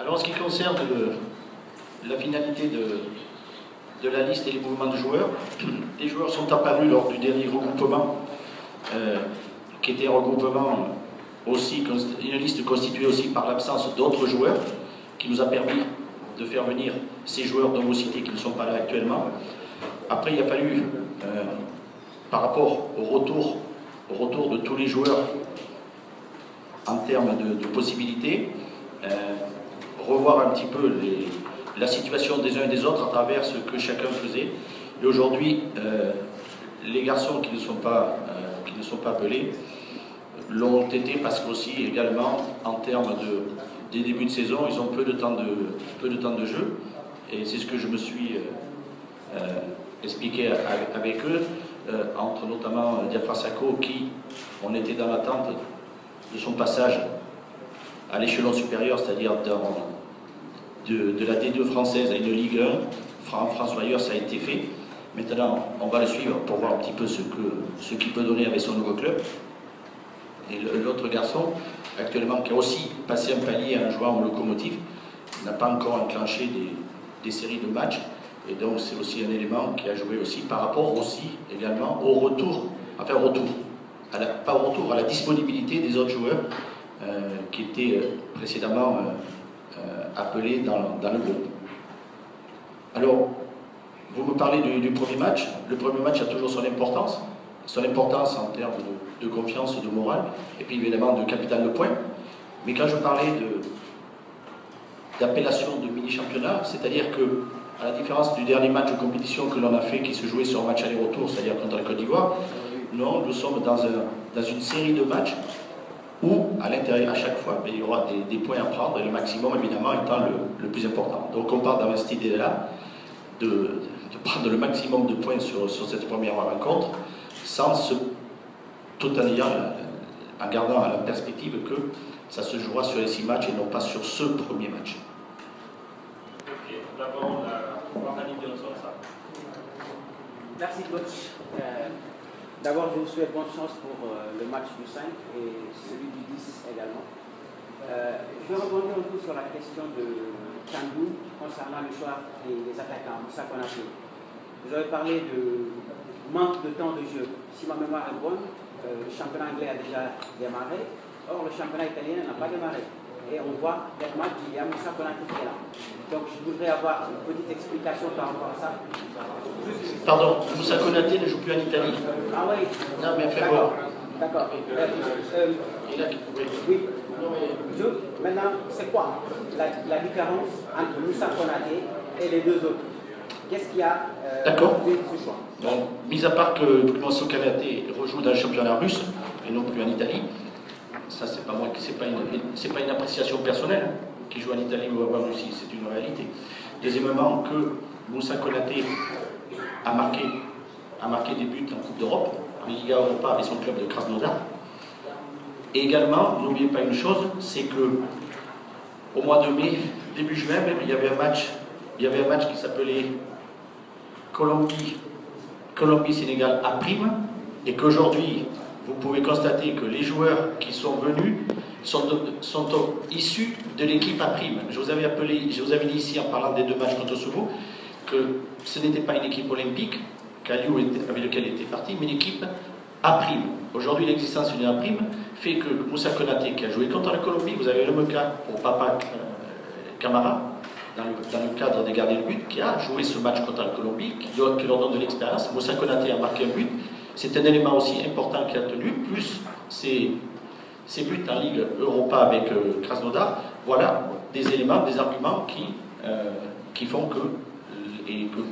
Alors en ce qui concerne la finalité de la liste et les mouvements de joueurs, les joueurs sont apparus lors du dernier regroupement, qui était un regroupement aussi, une liste constituée aussi par l'absence d'autres joueurs, qui nous a permis de faire venir ces joueurs dont vous citez qui ne sont pas là actuellement. Après, il a fallu, par rapport au retour de tous les joueurs en termes de possibilités, revoir un petit peu la situation des uns et des autres à travers ce que chacun faisait. Et aujourd'hui, les garçons qui ne sont pas appelés l'ont été parce qu'aussi également en termes des débuts de saison, ils ont peu de temps de jeu. Et c'est ce que je me suis expliqué avec eux, entre notamment Diafra Sakho, qui on était dans l'attente de son passage à l'échelon supérieur, c'est-à-dire de la D2 française à une Ligue 1. En France ou ailleurs, ça a été fait. Maintenant, on va le suivre pour voir un petit peu ce qu'il peut donner avec son nouveau club. Et l'autre garçon, actuellement, qui a aussi passé un palier en jouant au Locomotive, n'a pas encore enclenché des séries de matchs. Et donc, c'est aussi un élément qui a joué aussi par rapport aussi également au retour, enfin au retour, pas au retour, à la disponibilité des autres joueurs qui étaient précédemment appelés dans le groupe. Alors, vous me parlez du premier match. Le premier match a toujours son importance en termes de confiance, de morale, et puis évidemment de capital de points. Mais quand je parlais d'appellation de mini-championnat, c'est-à-dire que, à la différence du dernier match de compétition que l'on a fait, qui se jouait sur un match aller-retour, c'est-à-dire contre la Côte d'Ivoire, non, nous sommes dans une série de matchs où, à l'intérieur, à chaque fois, il y aura des points à prendre, et le maximum, évidemment, étant le plus important. Donc on part dans cette idée-là de prendre le maximum de points sur cette première rencontre, tout en gardant la perspective que ça se jouera sur les 6 matchs et non pas sur ce premier match. Ok, d'abord, l'organisation de ça. Merci coach. D'abord, je vous souhaite bonne chance pour le match du 5 et celui du 10 également. Je vais rebondir un peu sur la question de Kandou concernant le choix des attaquants, Moussa Konaté. Vous avez parlé de manque de temps de jeu. Si ma mémoire est bonne, le championnat anglais a déjà démarré, or le championnat italien n'a pas démarré. Et on voit dans le match, il y a Moussa Konaté qui est là. Donc je voudrais avoir une petite explication par rapport à ça. Pardon, Moussa Konaté ne joue plus en Italie. Ah oui. Non, mais fais voir. D'accord. Oui. Maintenant, c'est quoi la différence entre Moussa Konaté et les deux autres? Qu'est-ce qu'il y a conduit ce choix? Bon, mis à part que Moussa Konaté rejoue dans le championnat russe et non plus en Italie, ça c'est pas moi, c'est pas une appréciation personnelle qui joue en Italie ou en Russie, c'est une réalité. Deuxièmement, que Moussa Konaté a marqué des buts en Coupe d'Europe, en Liga Europa avec son club de Krasnodar. Et également, n'oubliez pas une chose, c'est que au mois de mai, début juin même, il y avait un match qui s'appelait Colombie-Sénégal à prime, et qu'aujourd'hui, vous pouvez constater que les joueurs qui sont venus sont issus de l'équipe à prime. Je vous avais dit ici en parlant des 2 matchs contre Souvou que ce n'était pas une équipe olympique, Kaliou avec lequel il était parti, mais une équipe à prime. Aujourd'hui, l'existence d'une A prime fait que Moussa Konaté, qui a joué contre la Colombie, vous avez le même cas pour Papa Camara, dans le cadre des gardiens de but, qui a joué ce match contre la Colombie, qui leur donne de l'expérience. Moussa Konaté a marqué un but. C'est un élément aussi important qui a tenu, plus ses buts en Ligue Europa avec Krasnodar. Voilà des éléments, des arguments qui font que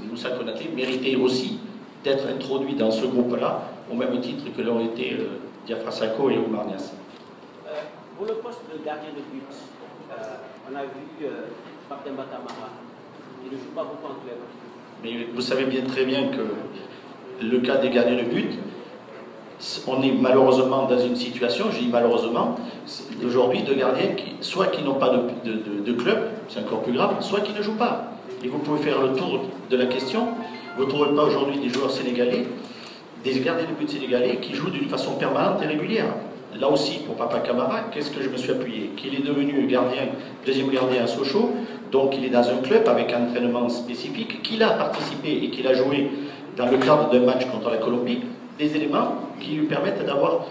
Moussa Konaté méritait aussi d'être introduit dans ce groupe-là, au même titre que l'ont été Diafra Sakho et Oumar Niasse. Pour le poste de gardien de but, on a vu Martin Batamara, il ne joue pas beaucoup en club. Mais vous savez bien très bien que le cas des gardiens de but, on est malheureusement dans une situation, je dis malheureusement, aujourd'hui de gardiens soit qui n'ont pas de club, c'est encore plus grave, soit qui ne jouent pas. Et vous pouvez faire le tour de la question, vous ne trouvez pas aujourd'hui des joueurs sénégalais, des gardiens de but sénégalais qui jouent d'une façon permanente et régulière. là aussi, pour Papa Camara, qu'est-ce que je me suis appuyé? Qu'il est devenu gardien, deuxième gardien à Sochaux, donc il est dans un club avec un entraînement spécifique, qu'il a participé et qu'il a joué dans le cadre d'un match contre la Colombie, des éléments qui lui permettent d'avoir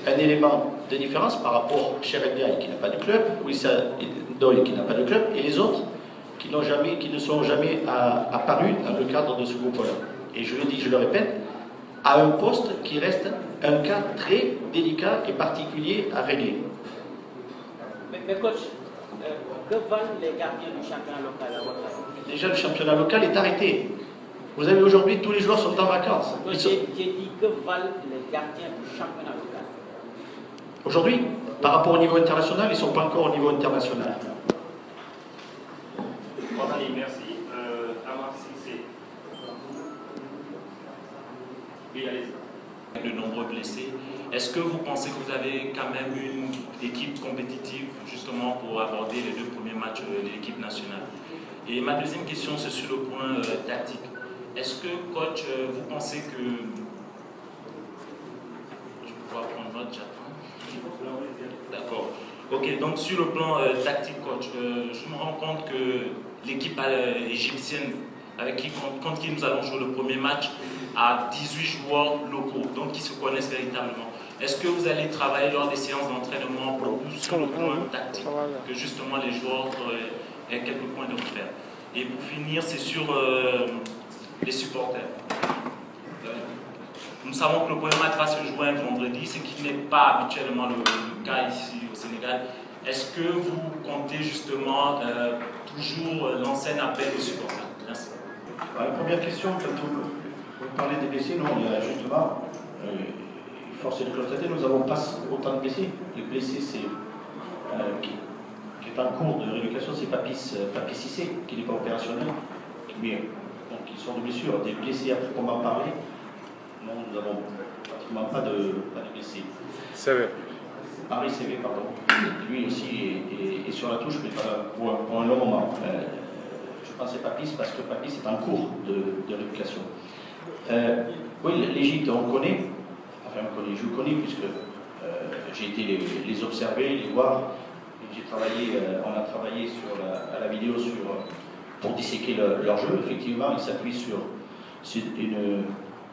un élément de différence par rapport à Cheikh Ndiaye qui n'a pas de club, Wissa Ndoye qui n'a pas de club, et les autres qui ne sont jamais apparus dans le cadre de ce groupe-là. Et je le dis, je le répète, à un poste qui reste un cas très délicat et particulier à régler. Mais coach, que valent les gardiens du championnat local à votre avis? Déjà, le championnat local est arrêté. Vous avez aujourd'hui, tous les joueurs sont en vacances. J'ai dit que valent les gardiens du championnat local? Aujourd'hui, par rapport au niveau international, ils ne sont pas encore au niveau international. Merci. Amar Cissé. Oui, allez-y. De nombreux blessés. Est-ce que vous pensez que vous avez quand même une équipe compétitive justement pour aborder les 2 premiers matchs de l'équipe nationale? Et ma deuxième question, c'est sur le point tactique. Est-ce que, coach, vous pensez que... Je peux pouvoir prendre note, j'attends. D'accord. Ok, donc sur le plan tactique, coach, je me rends compte que l'équipe égyptienne contre qui nous allons jouer le premier match a 18 joueurs locaux, donc qui se connaissent véritablement. Est-ce que vous allez travailler lors des séances d'entraînement plus sur le point tactique, que justement les joueurs aient quelques points de repère? Et pour finir, c'est sur les supporters. Nous savons que le premier match va se jouer un vendredi, ce qui n'est pas habituellement le cas ici au Sénégal. Est-ce que vous comptez justement toujours lancer un appel aux supporters? Merci. La première question, quand vous parlez des blessés, non, il y a justement, force est de constater, nous n'avons pas autant de blessés. Les blessés, c'est qui est en cours de rééducation, c'est Papi Cissé, qui n'est pas opérationnel, mais donc ils sont de blessures. Des blessés à proprement parler, non, nous n'avons pratiquement pas de blessés. C'est vrai. Henri CV, pardon. Lui aussi est sur la touche, mais pas pour un long moment. Je pensais Papis parce que Papis est en cours de rééducation. Oui, l'Égypte, on connaît, enfin je connais puisque j'ai été les observer, les voir. On a travaillé à la vidéo pour disséquer leur jeu. Effectivement, ils s'appuient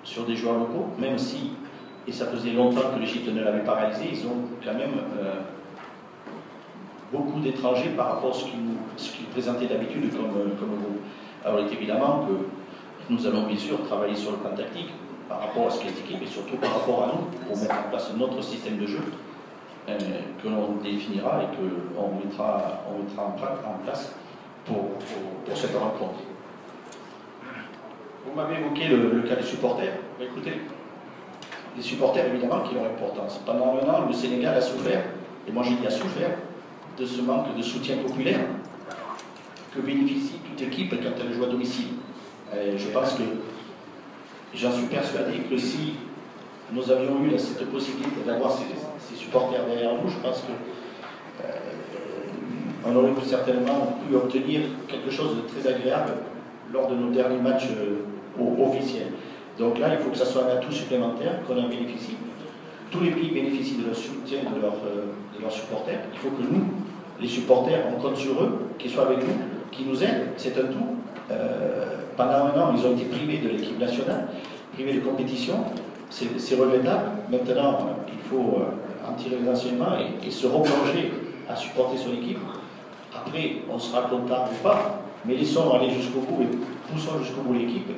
sur des joueurs locaux, même si, et ça faisait longtemps que l'Égypte ne l'avait pas réalisé, ils ont quand même beaucoup d'étrangers par rapport à ce qu'ils présentaient d'habitude comme groupe. Alors évidemment que nous allons bien sûr travailler sur le plan tactique par rapport à ce qu'est l'équipe et surtout par rapport à nous pour mettre en place notre système de jeu que l'on définira et qu'on mettra en place pour cette rencontre. Vous m'avez évoqué le cas des supporters. Écoutez, les supporters évidemment qui ont l'importance. Pendant un an, le Sénégal a souffert, et moi j'ai dit a souffert, de ce manque de soutien populaire que bénéficie toute équipe quand elle joue à domicile. Je pense que j'en suis persuadé que si nous avions eu cette possibilité d'avoir ces supporters derrière nous, je pense qu'on aurait certainement pu obtenir quelque chose de très agréable lors de nos derniers matchs officiels. Donc là, il faut que ça soit un atout supplémentaire, qu'on en bénéficie. Tous les pays bénéficient de leur soutien, de leurs supporters. Il faut que nous, les supporters, on compte sur eux, qu'ils soient avec nous, qu'ils nous aident. C'est un tout. Pendant un an, ils ont été privés de l'équipe nationale, privés de compétition. C'est regrettable. Maintenant, il faut en tirer les enseignements et se replonger à supporter son équipe. Après, on sera content ou pas, mais laissons aller jusqu'au bout et poussons jusqu'au bout l'équipe.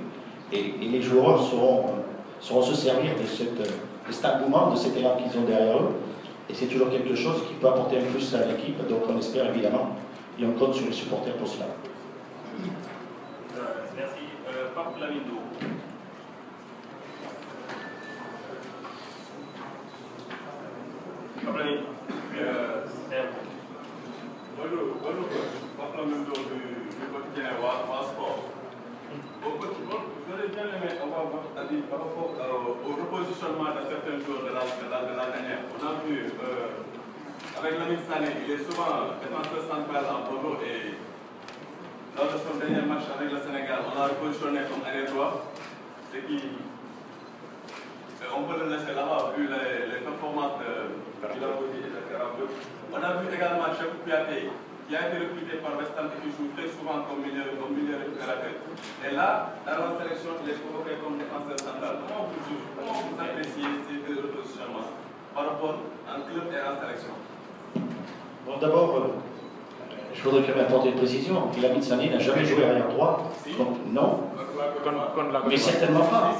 Et les joueurs sauront se servir de cet engouement, de cet élan qu'ils ont derrière eux. Et c'est toujours quelque chose qui peut apporter un plus à l'équipe. Donc on espère évidemment, et on compte sur les supporters pour cela. Merci. Pape Lamindo. Bonjour, Pape Lamindo du quotidien Sport. Vous avez bien aimé avoir votre avis par rapport au repositionnement de certains joueurs de la dernière. On a vu avec Lamine Sané, il est souvent défenseur central en Bordeaux et lors de son dernier match avec le Sénégal, on l'a repositionné comme arrière droit, ce qui on peut le laisser là-bas vu les performances Djilaboji et Karabot. On a vu également Chef Kouyaté, qui a été recruté par West Ham et qui joue très souvent comme milieu récupérateur. Et là, dans la sélection, il est convoqué comme défenseur central. Comment vous appréciez ces deux repositionnements par rapport en club et en sélection? Bon, d'abord, je voudrais quand même apporter une précision. Lamine Sané n'a jamais joué arrière droit. Donc, non. Mais certainement pas.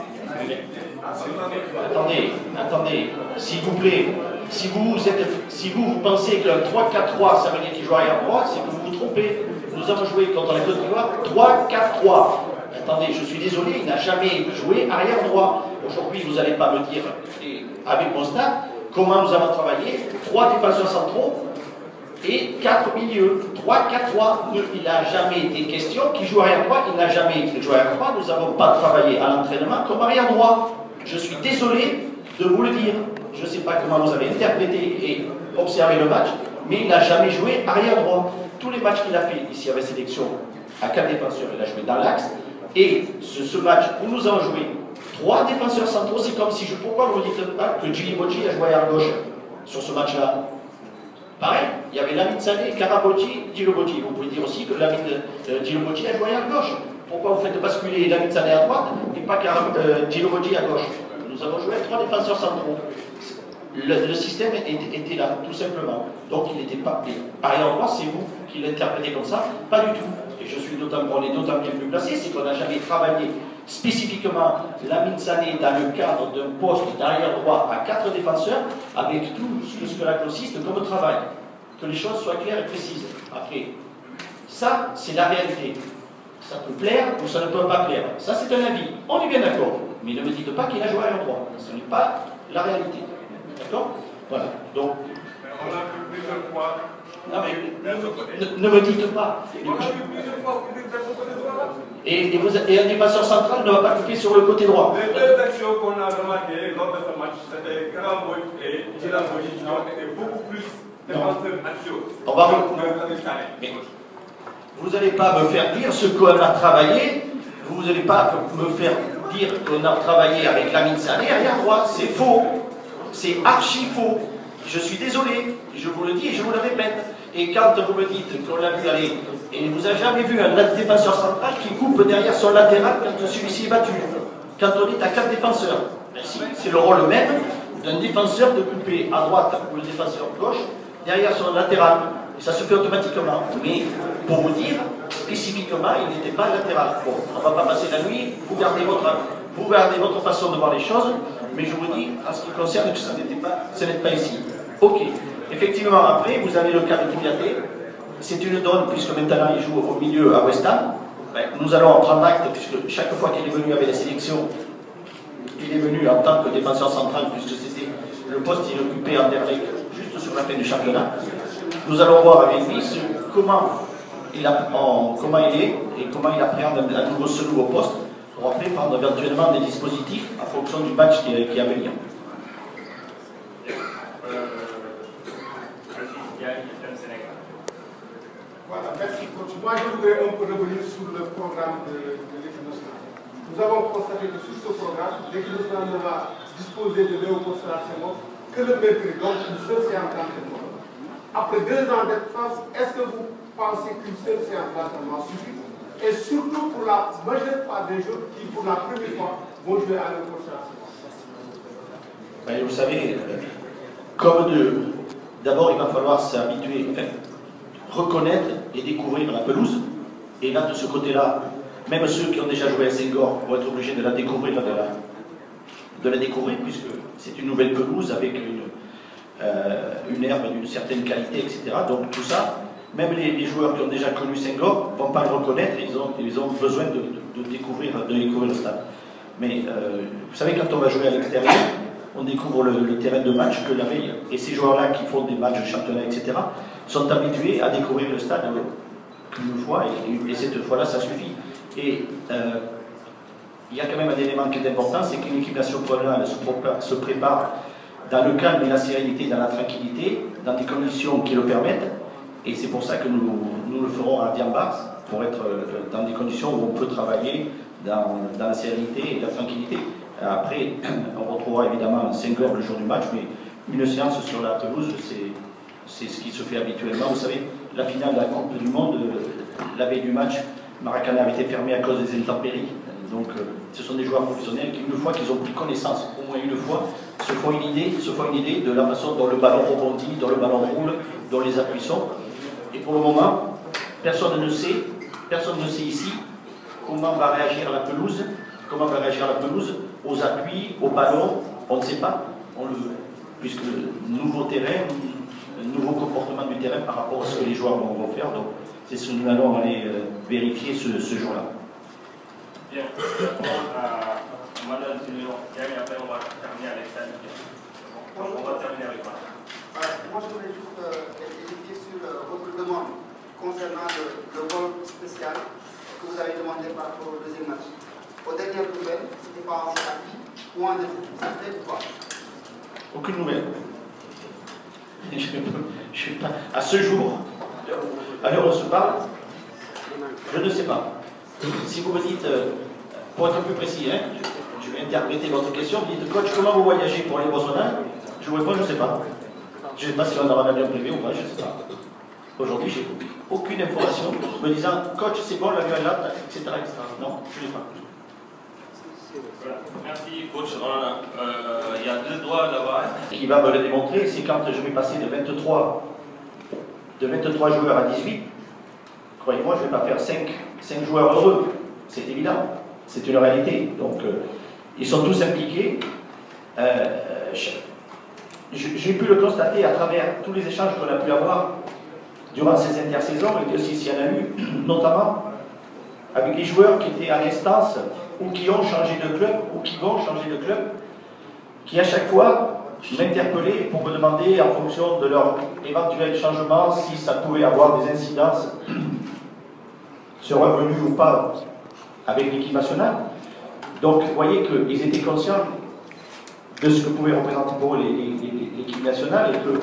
Attendez, s'il vous plaît, si vous pensez que le 3-4-3, ça veut dire qu'il joue arrière droit, c'est que vous vous trompez. Nous avons joué contre la Côte d'Ivoire 3-4-3. Attendez, je suis désolé, il n'a jamais joué arrière droit. Aujourd'hui, vous n'allez pas me dire, avec mon stade, comment nous avons travaillé 3 défenseurs centraux et 4 milieux. 3-4-3. Il n'a jamais été question qu'il joue arrière droit, il n'a jamais joué arrière droit. Nous n'avons pas travaillé à l'entraînement comme arrière droit. Je suis désolé de vous le dire. Je ne sais pas comment vous avez interprété et observé le match, mais il n'a jamais joué arrière droit. Tous les matchs qu'il a fait ici avec sélection à 4 défenseurs, il a joué dans l'axe. Et ce match où nous avons joué 3 défenseurs centraux, c'est comme si pourquoi vous ne dites pas que Djilaboji a joué à gauche sur ce match-là? Pareil, il y avait Lamine Sané, Karaboji, Djilaboji. Vous pouvez dire aussi que Djilaboji a joué à gauche. Pourquoi vous faites basculer Lamine Sané à droite et pas Djilaboji à gauche? Nous avons joué 3 défenseurs centraux. Le système était là, tout simplement. Donc il n'était pas. Arrière droit, c'est vous qui l'interprétez comme ça? Pas du tout. Et je suis d'autant bien plus placé, c'est qu'on n'a jamais travaillé spécifiquement Lamine Sané dans le cadre d'un poste d'arrière droit à 4 défenseurs, avec tout ce que la consiste comme travail. Que les choses soient claires et précises. Après, ça, c'est la réalité. Ça peut plaire ou ça ne peut pas plaire. Ça, c'est un avis. On est bien d'accord. Mais ne me dites pas qu'il a joué arrière droit. Ce n'est pas la réalité. D'accord? Voilà. Donc. On a vu plusieurs fois. Non, mais ne me dites pas. On a vu plusieurs fois couper vers le côté droit. Et un défenseur central ne va pas couper sur le côté droit. Les deux actions qu'on a remarquées lors de ce match, c'était Karaboy et Djilaboji qui ont été beaucoup plus défenseurs axiaux. On va mais vous n'allez pas me faire dire ce qu'on a travaillé. Vous n'allez pas me faire dire qu'on a travaillé avec Lamine Sané arrière droit. C'est faux. C'est archi faux. Je suis désolé. Je vous le dis et je vous le répète. Et quand vous me dites qu'on l'a vu aller, et vous n'avez jamais vu un défenseur central qui coupe derrière son latéral quand celui-ci est battu. Quand on est à 4 défenseurs. C'est le rôle même d'un défenseur de couper à droite ou le défenseur gauche derrière son latéral. Et ça se fait automatiquement. Mais pour vous dire, spécifiquement, il n'était pas latéral. Bon, on ne va pas passer la nuit, vous gardez votre façon de voir les choses, mais je vous dis, en ce qui concerne que ce n'est pas ici. Ok. Effectivement, après, vous avez le cas de Kouyaté. C'est une donne, puisque maintenant il joue au milieu à West Ham. Ben, nous allons en prendre acte, puisque chaque fois qu'il est venu avec la sélection, il est venu en tant que défenseur central, puisque c'était le poste qu'il occupait en Derleck, juste sur la fin du championnat. Nous allons voir avec lui comment il est et comment il appréhende ce nouveau poste, pour après prendre éventuellement des dispositifs en fonction du match qui est à venir. Voilà, merci coach. Moi je voudrais un peu revenir sur le programme de l'équipe nationale. Nous avons constaté que sur ce programme, l'équipe nationale ne va disposer de Léopold Sédar Senghor que le mercredi, donc une seule séance d'entraînement. Après 2 ans d'absence, est-ce que vous pensez qu'une seule séance d'entraînement suffit? Et surtout pour la majeure part des joueurs qui, pour la première fois, vont jouer à Léopold Sédar Senghor. Vous savez, d'abord il va falloir s'habituer, reconnaître et découvrir la pelouse. Et là, de ce côté-là, même ceux qui ont déjà joué à Senghor vont être obligés de la découvrir, puisque c'est une nouvelle pelouse avec une herbe d'une certaine qualité, etc. Donc tout ça, même les joueurs qui ont déjà connu Senghor ne vont pas le reconnaître, ils ont besoin de découvrir le stade. Mais vous savez, quand on va jouer à l'extérieur, on découvre le terrain de match que la veille. Et ces joueurs-là qui font des matchs de championnat, etc., sont habitués à découvrir le stade qu'une fois, et cette fois-là, ça suffit. Et il y a quand même un élément qui est important, c'est qu'une équipe nationale se prépare dans le calme et la sérénité, dans la tranquillité, dans des conditions qui le permettent. Et c'est pour ça que nous le ferons à Diambars, pour être dans des conditions où on peut travailler dans la sérénité et la tranquillité. Après, on retrouvera évidemment Senghor le jour du match, mais une séance sur la pelouse, c'est ce qui se fait habituellement. Vous savez, la finale de la Coupe du Monde, la veille du match, Maracana avait été fermé à cause des intempéries. Donc, ce sont des joueurs professionnels qui, une fois qu'ils ont pris connaissance, au moins une fois, se font une idée de la façon dont le ballon rebondit, dont le ballon roule, dont les appuis sont. Et pour le moment, personne ne sait ici comment va réagir la pelouse, aux appuis, au ballon, on ne sait pas, puisque le nouveau terrain, le nouveau comportement du terrain par rapport à ce que les joueurs vont faire. Donc, c'est ce que nous allons aller vérifier ce jour-là. Bien, on va dans une et après on va terminer avec ça. On va terminer avec moi. Moi, je voulais juste édifier sur votre demande concernant le vol spécial que vous avez demandé par rapport au deuxième match. Au dernier nouvelle, ce n'était pas en acquis ou en défaut. Ça fait quoi? Aucune nouvelle. Je suis pas, à ce jour, à l'heure où on se parle, je ne sais pas. Si vous me dites, pour être plus précis, hein, je vais interpréter votre question, vous dites, coach, comment vous voyagez pour les Botswana? Je vous réponds, je ne sais pas. Je ne sais pas si on aura un avion privé ou pas, je ne sais pas. Aujourd'hui, j'ai aucune information me disant, coach, c'est bon, l'avion est là, etc., etc. Non, je n'ai pas. Merci, coach. Il y a deux doigts là-bas. Ce qui va me le démontrer, c'est quand je vais passer de 23 joueurs à 18. Croyez-moi, je ne vais pas faire 5 joueurs heureux. C'est évident. C'est une réalité. Donc, ils sont tous impliqués. J'ai pu le constater à travers tous les échanges qu'on a pu avoir durant ces intersaisons, et aussi s'il y en a eu, notamment avec les joueurs qui étaient à l'instance ou qui ont changé de club, ou qui vont changer de club, qui à chaque fois m'interpellaient pour me demander, en fonction de leur éventuel changement, si ça pouvait avoir des incidences sur revenu ou pas avec l'équipe nationale. Donc, vous voyez qu'ils étaient conscients de ce que pouvait représenter pour eux l'équipe nationale, et que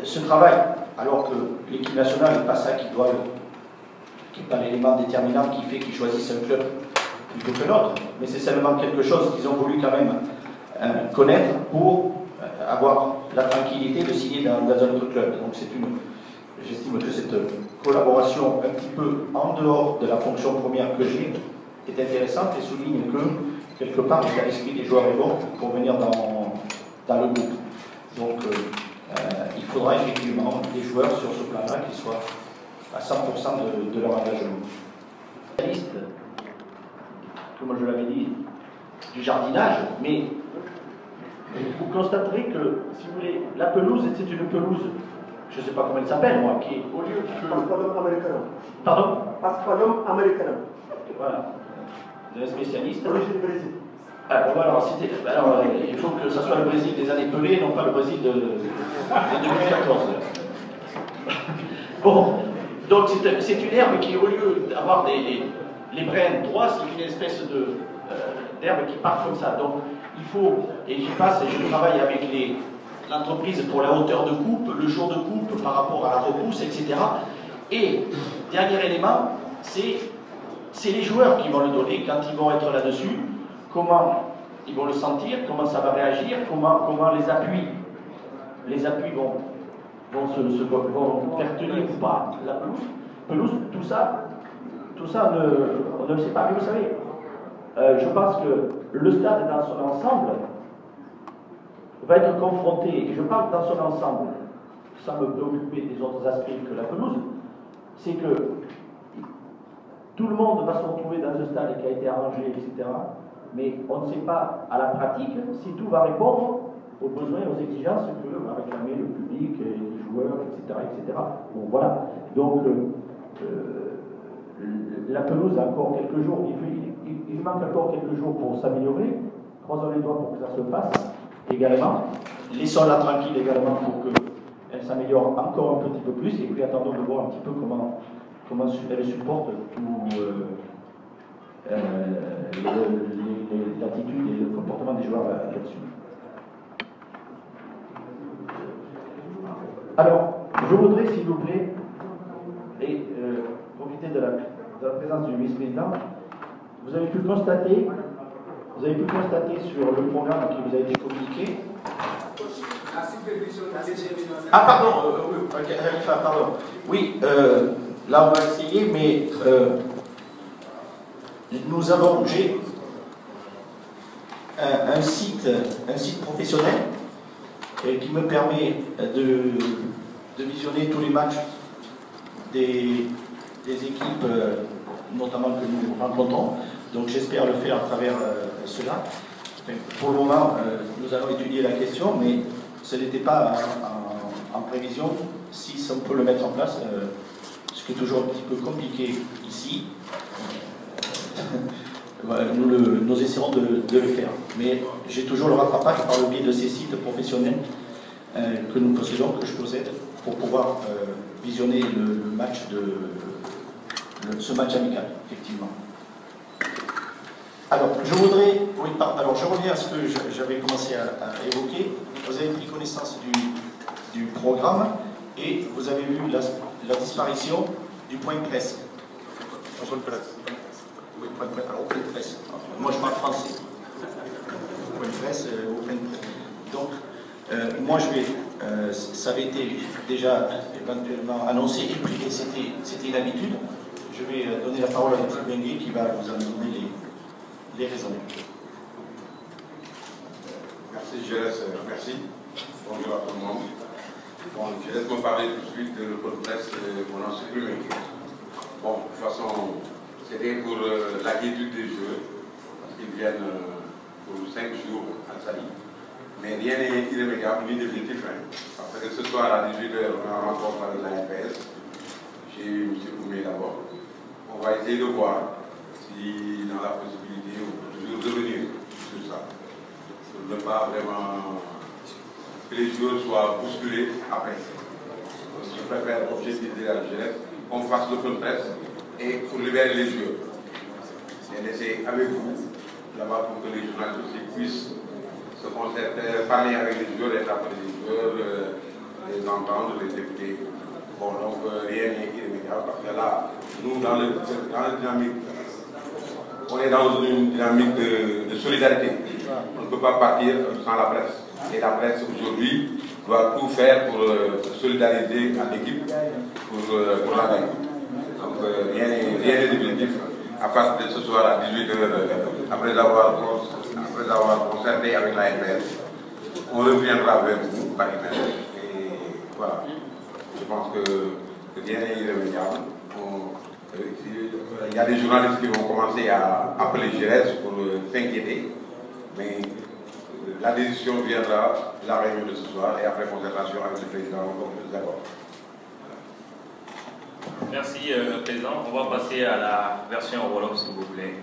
ce travail, alors que l'équipe nationale n'est pas ça qui n'est pas l'élément déterminant qui fait qu'ils choisissent un club plutôt que l'autre, mais c'est seulement quelque chose qu'ils ont voulu quand même connaître pour avoir la tranquillité de signer dans un autre club. Donc j'estime que cette collaboration un petit peu en dehors de la fonction première que j'ai est intéressante et souligne que quelque part l'état d'esprit des joueurs est bon pour venir dans le groupe. Donc il faudra effectivement des joueurs sur ce plan-là qui soient à 100% de leur engagement. Comme je l'avais dit, du jardinage, mais vous constaterez que, si vous voulez, la pelouse, c'est une pelouse, je ne sais pas comment elle s'appelle, moi, qui est au lieu de... Paspalum américain. Pardon? Paspalum américain. Voilà. Vous êtes spécialiste. Origine Brésil. Ah, bon, alors, il faut que ça soit le Brésil des années pelées, non pas le Brésil de 2014. Bon, donc c'est une herbe qui, au lieu d'avoir les brins droits, c'est une espèce d'herbe qui part comme ça. Donc il faut, et j'y passe, et je travaille avec l'entreprise pour la hauteur de coupe, le jour de coupe par rapport à la repousse, etc. Et dernier élément, c'est les joueurs qui vont le donner quand ils vont être là-dessus, comment ils vont le sentir, comment ça va réagir, comment les appuis vont faire tenir ou pas la pelouse, tout ça on ne le sait pas. Mais vous savez, je pense que le stade dans son ensemble va être confronté, et je parle dans son ensemble, sans me préoccuper des autres aspects que la pelouse, c'est que tout le monde va se retrouver dans ce stade qui a été arrangé, etc. Mais on ne sait pas à la pratique si tout va répondre aux besoins, aux exigences que va réclamer le public, les joueurs, etc. etc. Bon, voilà. Donc, la pelouse a encore quelques jours, il manque encore quelques jours pour s'améliorer. Croisons les doigts pour que ça se fasse également. Laissons-la tranquille également pour qu'elle s'améliore encore un petit peu plus, et puis attendons de voir un petit peu comment elle supporte tout l'attitude et le comportement des joueurs là-dessus. Alors, je voudrais, s'il vous plaît, et profiter de la présence du vice-président. Vous avez pu constater sur le programme qui vous a été communiqué La supervision de la sélection. Ah, pardon, pardon. Oui, là on va essayer, mais nous avons, j'ai un site professionnel qui me permet de visionner tous les matchs des équipes, notamment que nous rencontrons. Donc j'espère le faire à travers cela. Pour le moment, nous allons étudier la question, mais ce n'était pas en prévision. Si on peut le mettre en place, ce qui est toujours un petit peu compliqué ici, nous essaierons de le faire. Mais j'ai toujours le rattrapage par le biais de ces sites professionnels que nous possédons, que je possède, pour pouvoir visionner le match ce match amical, effectivement. Alors, je reviens à ce que j'avais commencé à évoquer. Vous avez pris connaissance du programme et vous avez vu la disparition du point de presse. Point de presse. Oui, point de presse. Alors, point de presse. Moi, je parle français. Point de presse, open presse. Donc, moi, ça avait été déjà éventuellement annoncé et puis c'était une habitude. Je vais donner la parole à M. Benguet qui va vous en donner les raisons. Merci, merci. Bonjour à tout le monde. Bon, je laisse me parler tout de suite de l'open presse qu'on a supprimé. Bon, de toute façon, c'était pour la quiétude des joueurs, parce qu'ils viennent pour 5 jours à Sali. Mais rien n'est irrémédiable ni définitif. Parce que ce soir à 18h, on a un rencontre avec la FPS. J'ai eu M. Koumé d'abord. On va essayer de voir si dans la possibilité, on peut toujours revenir sur ça. Pour ne pas vraiment que les joueurs soient bousculés après. Je préfère objectiver la jeunesse, qu'on fasse l'open presse et pour libérer les joueurs. Et laisser avec vous là-bas pour que les journalistes aussi puissent se concerter, parler avec les joueurs, les rappeler les joueurs, les entendre, les écouter. Bon, donc rien n'est irrémédiable parce que là, nous, dans la dynamique, on est dans une dynamique de solidarité. On ne peut pas partir sans la presse. Et la presse, aujourd'hui, doit tout faire pour solidariser en équipe pour la gagne. Donc, rien n'est définitif. À partir de ce soir à 18h, après avoir concerté avec la FPS, on reviendra vers vous par email. Et voilà. Je pense que rien n'est irrémédiable. Il y a des journalistes qui vont commencer à appeler Gérès pour s'inquiéter, mais la décision viendra de la réunion de ce soir et après concertation avec le président d'abord. Merci, Président. On va passer à la version Wolof, s'il vous plaît.